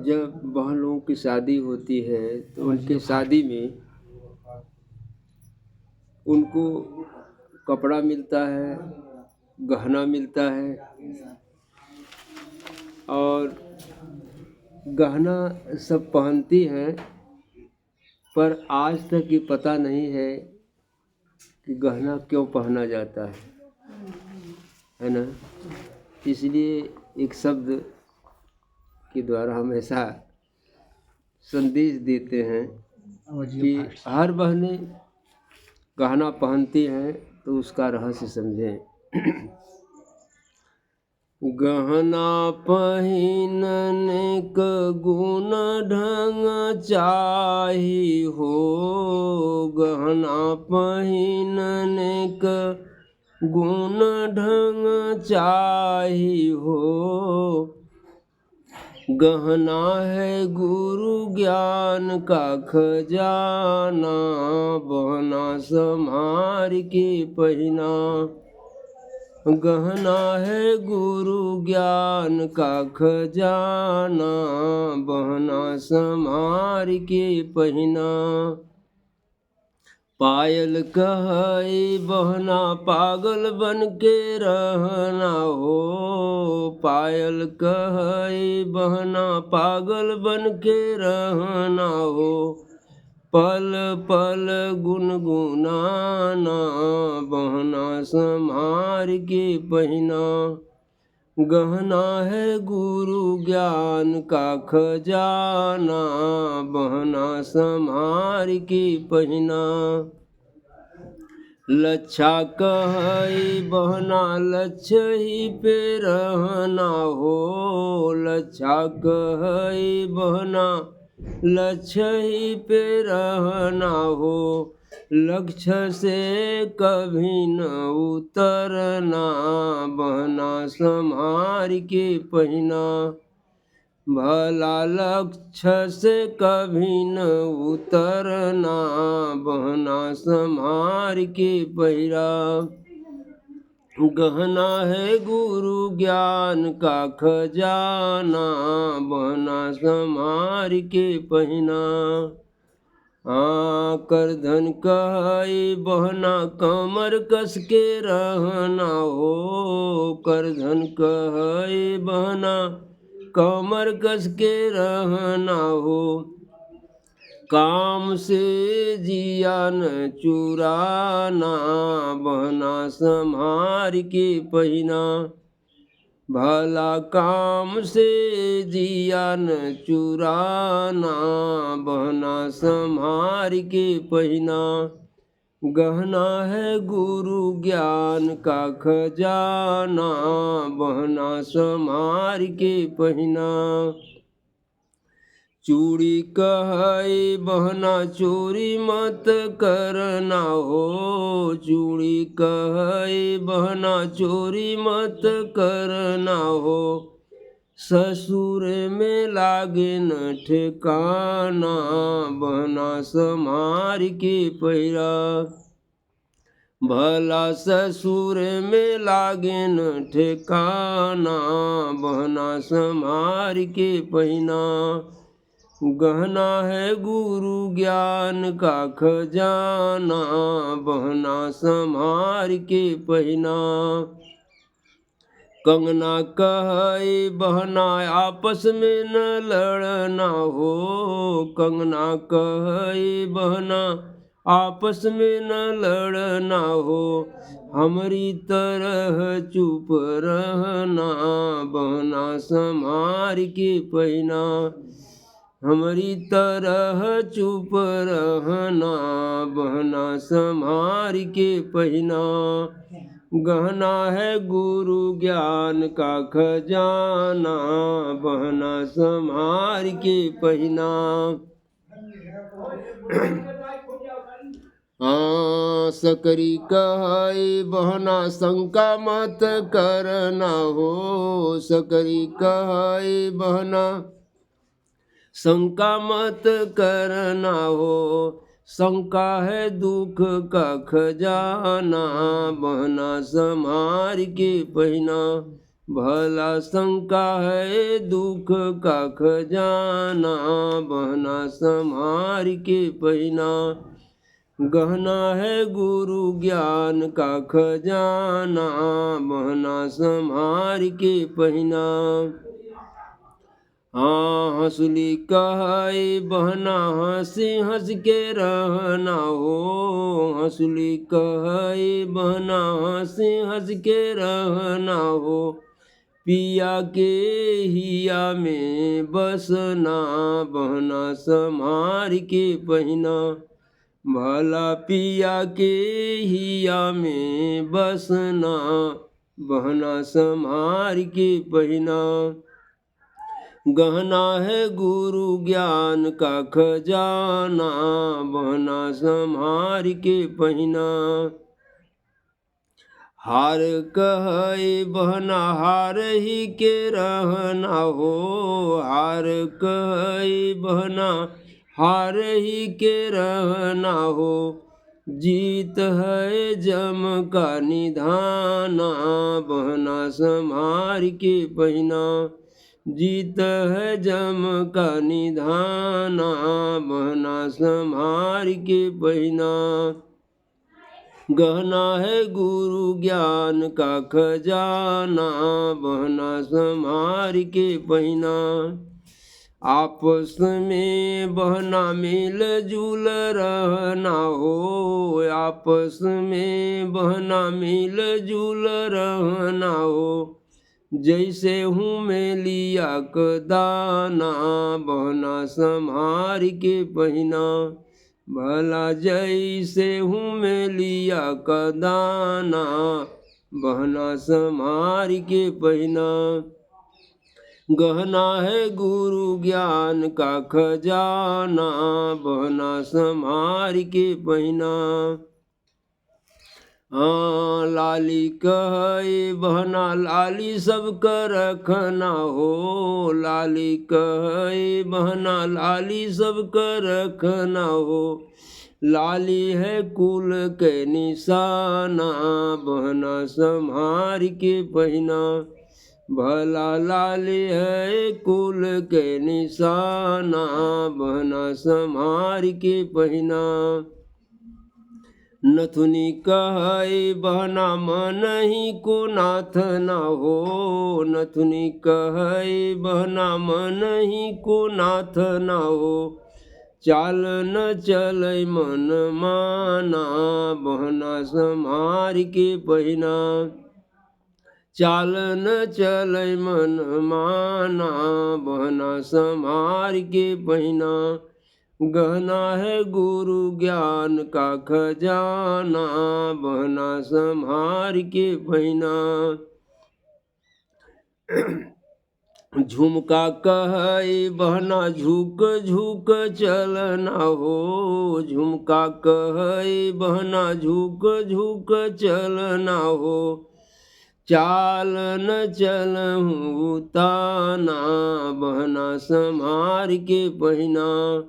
जब बहन लोगों की शादी होती है तो उनके शादी में उनको कपड़ा मिलता है, गहना मिलता है और गहना सब पहनती हैं, पर आज तक ये पता नहीं है कि गहना क्यों पहना जाता है ना। इसलिए एक शब्द के द्वारा हम ऐसा संदेश देते हैं कि हर बहनें गहना पहनती हैं तो उसका रहस्य समझें। गहना पहिनने क गुण ढंग चाही हो, गहना पहिनने क गुण ढंग चाही हो। गहना है गुरु ज्ञान का खजाना, बहना संभार के पहिना। गहना है गुरु ज्ञान का खजाना, बहना संभार के पहिना। पायल कहई बहना पागल बन के रहना हो, पायल कहई बहना पागल बन के रहना हो। पल पल गुनगुनाना, बहना संभार के पहिना। गहना है गुरु ज्ञान का खजाना, बहना संभार के पहिना। लच्छा कहई बहना लक्ष्य ही पे रहना हो, लच्छा कहई बहना लक्ष्य ही पे रहना हो। लक्ष्य से कभी न उतरना, बहना संभार के पहिना। भला लक्ष्य से कभी न उतरना, बहना संभार के पहिरा। गहना है गुरु ज्ञान का खजाना, बहना संभार के पहिना। करधन कहई बहना कमर कस के रहना हो, करधन कहई बहना कमर कस के रहना हो। काम से जिया न चुराना, बहना संभार के पहिना। भला काम से जिया न चुराना, बहना संभार के पहिना। गहना है गुरु ज्ञान का खजाना, बहना संभार के पहिना। चूड़ी कहई बहना चोरी मत करना हो, चूड़ी कहई बहना चोरी मत करना हो। ससुर में लागे न ठिकाना, बहना संभार के पहिरा। भला ससुर में लागे न ठिकाना, बहना संभार के पहिना। गहना है गुरु ज्ञान का खजाना, बहना संभार के पहिना। कंगना कहई बहना आपस में न लड़ना हो, कंगना कहई बहना आपस में न लड़ना हो। हमारी तरह चुप रहना, बहना संभार के पहिना। हमारी तरह चुप रहना, बहना संभार के पहिना। गहना है गुरु ज्ञान का खजाना, बहना संभार के पहिना। सकरी कहई बहना शंका मत करना हो, सकरी कहई बहना शंका मत करना हो। शंका है दुख का खजाना, बहना संभार के पहिना। भला शंका है दुख का खजाना, बहना संहार के पहना। गहना है गुरु ज्ञान का खजाना, बहना संहार के पहना। हाँ हंसली कहे बहना हंसी हंस के रहना हो, हंसली कहे बहना हंसी हंस के रहना हो। पिया के हिया में बसना, बहना संहार के पहना। भला पिया के हिया में बसना, बहना संहार के पहना। गहना है गुरु ज्ञान का खजाना, बहना संहार के पहना। हार कहे बहना हार ही के रहना हो, हार कहे बहना हार ही के रहना हो। जीत है जम का निधाना, बहना संहार के पहना। जीत है जम का निधाना, बहना संहार के पहना। गहना है गुरु ज्ञान का खजाना, बहना संहार के पहना। आपस में बहना मिल जुल रहना हो, आपस में बहना मिल जुल रहना हो। जैसे हूँ मैं लिया क दाना, बहना संहार के पहना। भला जैसे हूँ मैं लिया क दाना, बहना संहार के पहना। गहना है गुरु ज्ञान का खजाना, बहना संहार के पहना। हाँ लाली कहे बहना लाली सब कर रखना हो, लाली कहे बहना लाली सब कर रखना हो। लाली है कुल के निशाना, बहना संहार के पहना। भला लाली है कुल के निशाना, बहना संहार के पहना। नथुनी कहे बहना मन ही को नाथ न हो, नथुनी कहे बहना मन ही को नाथ न हो। चाल न चले मन माना, बहना संहार के पहना। चाल न चले मन माना, बहना संहार के पहना। गहना है गुरु ज्ञान का खजाना, बहना संहार के पहना। झुमका कहे बहना झुक झुक चलना हो, झुमका कहे बहना झुक झुक चलना हो। चाल न चलहूँ ताना, बहना संहार के पहना।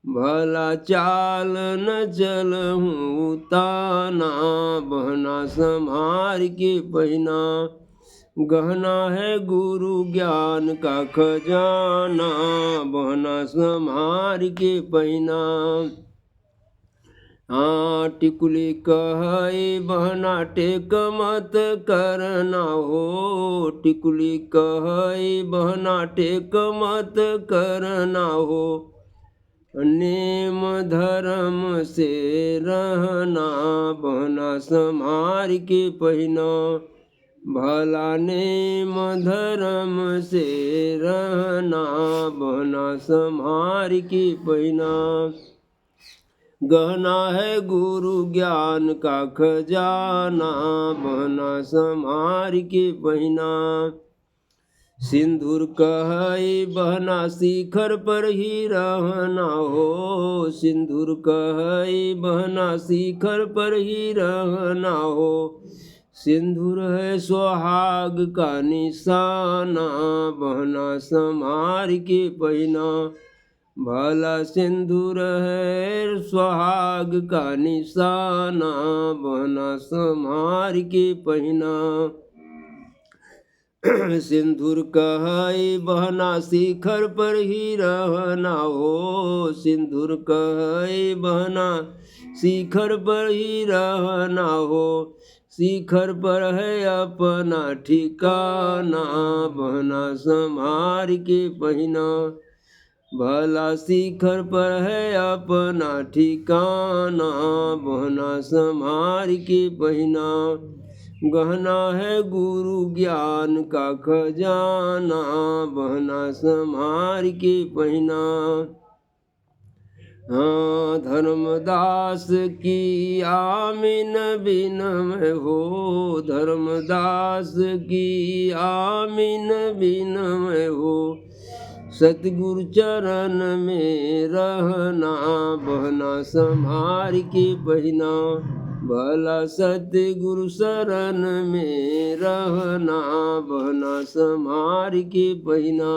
भला चाल न चलहूँ ताना, बहना संहार के पहना। गहना है गुरु ज्ञान का खजाना, बहना संहार के पहना। हाँ टिकुली कहे बहना टेक मत करना हो, टिकुली कहे बहना टेक मत करना हो। नेम धर्म से रहना, बहना संहार के पहना। भला नेम धर्म से रहना, बहना संहार के पहना। गहना है गुरु ज्ञान का खजाना, बहना संहार के पहना। सिंदूर कहे बहना शिखर पर ही रहना हो, सिंदूर कहे बहना शिखर पर ही रहना हो। सिंदूर है सुहाग का निशाना, बहना संहार के पहना। भला सिंदूर है सुहाग का निशाना, बहना संहार के पहना। सिंदूर कहे बहना शिखर पर ही रहना हो, सिंदूर कहे बहना शिखर पर ही रहना हो, शिखर पर है अपना ठिकाना, बहना संभार के पहिना, भला शिखर पर है अपना ठिकाना, बहना संभार के पहिना, गहना है गुरु ज्ञान का खजाना, बहना संभार के पहिना। हाँ, धर्मदास की आमीन बिनम हो, धर्मदास की आमीन बिनम हो, सतगुरु चरण में रहना, बहना संभार के पहिना, भला सतगुरु शरण में रहना, बहना संभार के पहिना,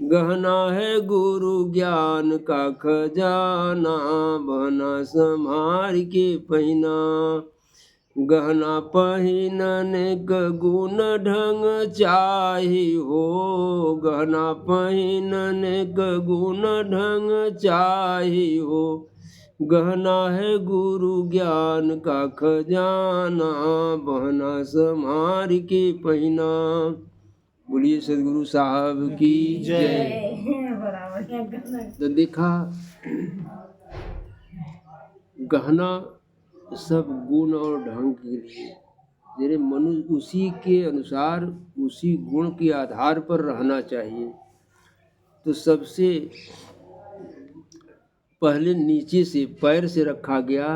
गहना है गुरु ज्ञान का खजाना, बहना संभार के पहिना, गहना पहिनने क गुण ढंग चाही हो, गहना पहिनने क गुण ढंग चाही हो, गहना है गुरु ज्ञान का खजाना, बहना संभार के पहिना। बोलिए सदगुरु साहब की जय। तो देखा, गहना सब गुण और ढंग के लिए, जैसे मनुष्य उसी के अनुसार उसी गुण के आधार पर रहना चाहिए। तो सबसे पहले नीचे से पैर से रखा गया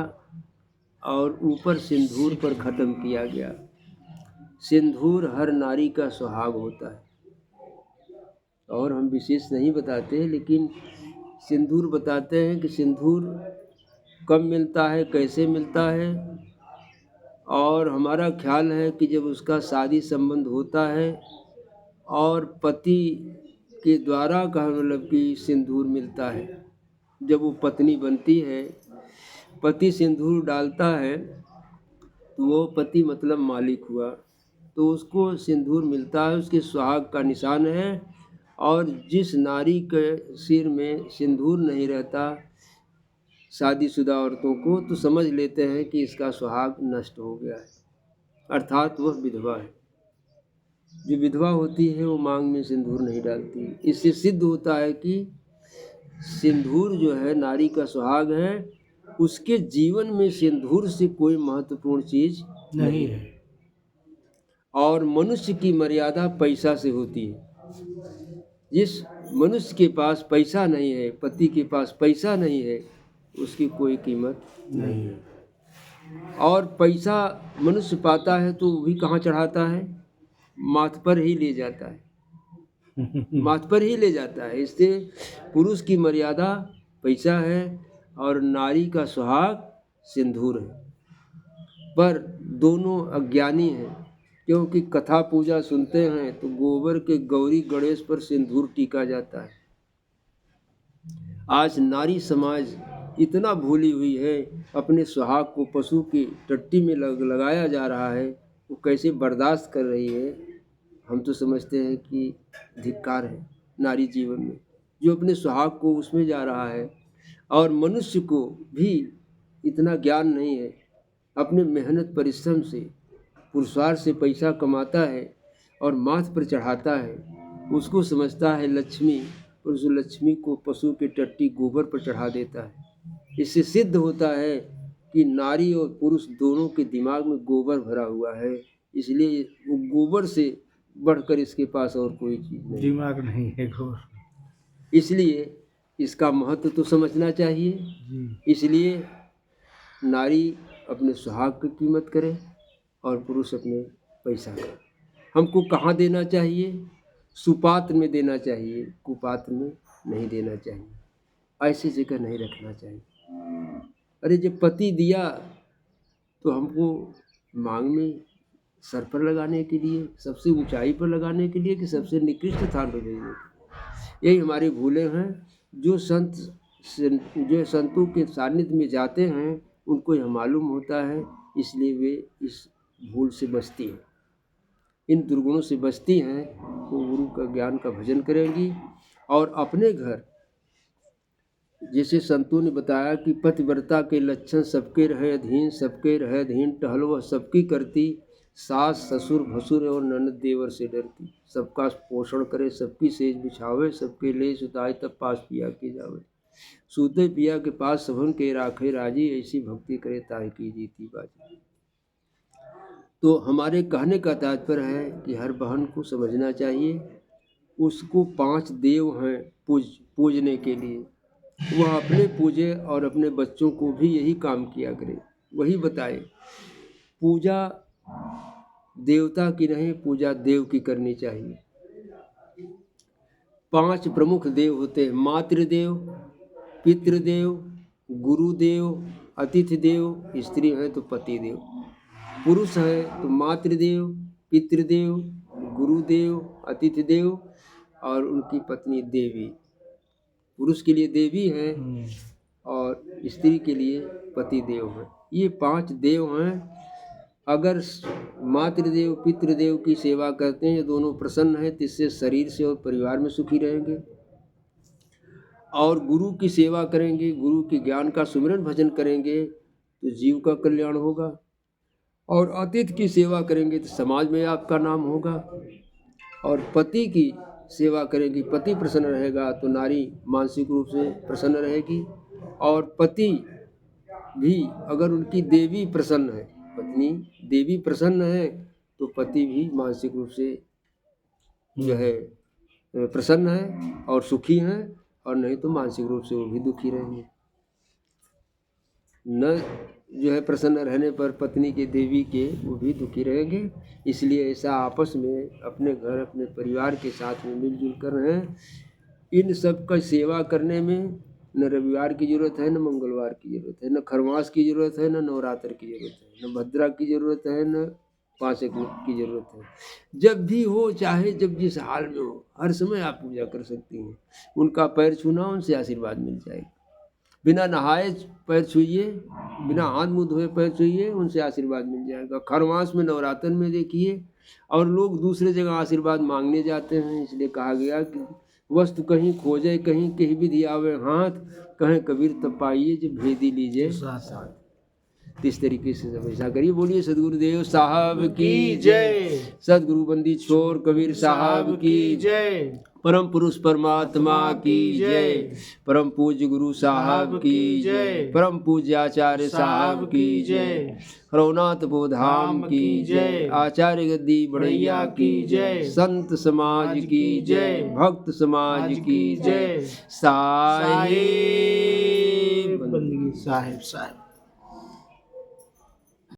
और ऊपर सिंदूर पर ख़त्म किया गया। सिंदूर हर नारी का सुहाग होता है, और हम विशेष नहीं बताते, लेकिन सिंदूर बताते हैं कि सिंदूर कब मिलता है, कैसे मिलता है। और हमारा ख्याल है कि जब उसका शादी संबंध होता है और पति के द्वारा का मतलब कि सिंदूर मिलता है, जब वो पत्नी बनती है, पति सिंदूर डालता है तो वो पति मतलब मालिक हुआ, तो उसको सिंदूर मिलता है, उसके सुहाग का निशान है। और जिस नारी के सिर में सिंदूर नहीं रहता, शादीशुदा औरतों को, तो समझ लेते हैं कि इसका सुहाग नष्ट हो गया है, अर्थात वह विधवा है। जो विधवा होती है वो मांग में सिंदूर नहीं डालती। इससे सिद्ध होता है कि सिंदूर जो है नारी का सुहाग है, उसके जीवन में सिंदूर से कोई महत्वपूर्ण चीज नहीं है। और मनुष्य की मर्यादा पैसा से होती है। जिस मनुष्य के पास पैसा नहीं है, पति के पास पैसा नहीं है, उसकी कोई कीमत नहीं है। और पैसा मनुष्य पाता है तो भी कहाँ चढ़ाता है, माथ पर ही ले जाता है, माथ पर ही ले जाता है। इससे पुरुष की मर्यादा पैसा है और नारी का सुहाग सिंदूर है। पर दोनों अज्ञानी हैं, क्योंकि कथा पूजा सुनते हैं तो गोबर के गौरी गणेश पर सिंदूर टीका जाता है। आज नारी समाज इतना भूली हुई है, अपने सुहाग को पशु की टट्टी में लगाया जा रहा है, वो कैसे बर्दाश्त कर रही है। हम तो समझते हैं कि धिक्कार है नारी जीवन में, जो अपने सुहाग को उसमें जा रहा है। और मनुष्य को भी इतना ज्ञान नहीं है, अपने मेहनत परिश्रम से पुरुषार्थ से पैसा कमाता है और माथ पर चढ़ाता है, उसको समझता है लक्ष्मी, और उस लक्ष्मी को पशु के टट्टी गोबर पर चढ़ा देता है। इससे सिद्ध होता है कि नारी और पुरुष दोनों के दिमाग में गोबर भरा हुआ है, इसलिए वो गोबर से बढ़कर इसके पास और कोई चीज़ नहीं, दिमाग नहीं है गोबर। इसलिए इसका महत्व तो समझना चाहिए। इसलिए नारी अपने सुहाग की कीमत करे और पुरुष अपने पैसा का। हमको कहाँ देना चाहिए, सुपात्र में देना चाहिए, कुपात्र में नहीं देना चाहिए, ऐसी जगह नहीं रखना चाहिए। अरे जब पति दिया तो हमको मांग में सर पर लगाने के लिए, सबसे ऊंचाई पर लगाने के लिए, कि सबसे निकृष्ट स्थान पर भेजने के लिए। यही हमारी भूलें हैं। जो संतों के सानिध्य में जाते हैं उनको यह मालूम होता है, इसलिए वे इस भूल से बचती हैं। इन दुर्गुणों से बचती हैं वो गुरु का ज्ञान का भजन करेंगी। और अपने घर, जैसे संतों ने बताया कि पतिव्रता के लक्षण सबके रहे अधीन, सबके रहे अधीन, टहल वह सबकी करती, सास ससुर भसुर और ननद देवर से डरती, सबका पोषण करे, सबकी सेज बिछावे, सबके ले सुताए तब पास पिया के जावे, सूते पिया के पास सबन के राखे राजी, ऐसी भक्ति करे ताहि की जीती बाजी। तो हमारे कहने का तात्पर्य है कि हर बहन को समझना चाहिए, उसको 5 देव हैं पूजने के लिए, वह अपने पूजे और अपने बच्चों को भी यही काम किया करे, वही बताए। पूजा देवता की नहीं, पूजा देव की करनी चाहिए। 5 प्रमुख देव होते हैं, मातृदेव, पितृदेव, गुरुदेव, अतिथि देव, स्त्री है तो पति देव, पुरुष है तो मातृदेव, पितृदेव, गुरुदेव, अतिथि देव और उनकी पत्नी देवी। पुरुष के लिए देवी है और स्त्री के लिए पति देव है। ये 5 देव हैं। अगर मातृदेव पितृदेव की सेवा करते हैं, ये दोनों प्रसन्न हैं, तो इससे शरीर से और परिवार में सुखी रहेंगे। और गुरु की सेवा करेंगे, गुरु के ज्ञान का सुमिरन भजन करेंगे तो जीव का कल्याण होगा। और अतिथि की सेवा करेंगे तो समाज में आपका नाम होगा। और पति की सेवा करेंगी, पति प्रसन्न रहेगा तो नारी मानसिक रूप से प्रसन्न रहेगी। और पति भी अगर उनकी देवी प्रसन्न है, पत्नी देवी प्रसन्न है तो पति भी मानसिक रूप से जो है प्रसन्न है और सुखी हैं, और नहीं तो मानसिक रूप से वो भी दुखी रहेंगे। न जो है प्रसन्न रहने पर पत्नी के देवी के वो भी दुखी रहेंगे। इसलिए ऐसा आपस में अपने घर अपने परिवार के साथ में मिलजुल कर रहें। इन सब का सेवा करने में न रविवार की ज़रूरत है, न मंगलवार की ज़रूरत है, न खरमास की ज़रूरत है, न नवरात्र की ज़रूरत है, न भद्रा की ज़रूरत है, न पाँचक की ज़रूरत है। जब भी हो, चाहे जब जिस हाल में हो, हर समय आप पूजा कर सकती हैं। उनका पैर छूना, उनसे आशीर्वाद मिल जाएगा। बिना नहाए पैर छूइए, बिना हाथ मुँह धोए पैर छूइए, उनसे आशीर्वाद मिल जाएगा। खरमास में नवरात्र में देखिए, और लोग दूसरे जगह आशीर्वाद मांगने जाते हैं। इसलिए कहा गया कि वस्तु कहीं खोजे कहीं कहीं विधि आवे हाथ, कहें कबीर तब पाइए जब भेदी लीजिए साथ। इस तरीके से सब ऐसा करिए। बोलिए सदगुरुदेव साहब की जय, सदगुरु बंदी छोर कबीर साहब की जय, परम पुरुष परमात्मा की जय, परम पूज्य गुरु साहब की जय, परम पूज्य आचार्य साहब की जय, रघुनाथ बोधाम की जय, आचार्य गद्दी बढ़ैया की जय, संत समाज की जय, भक्त समाज की जय। साहिब बंदगी साहिब साहिब।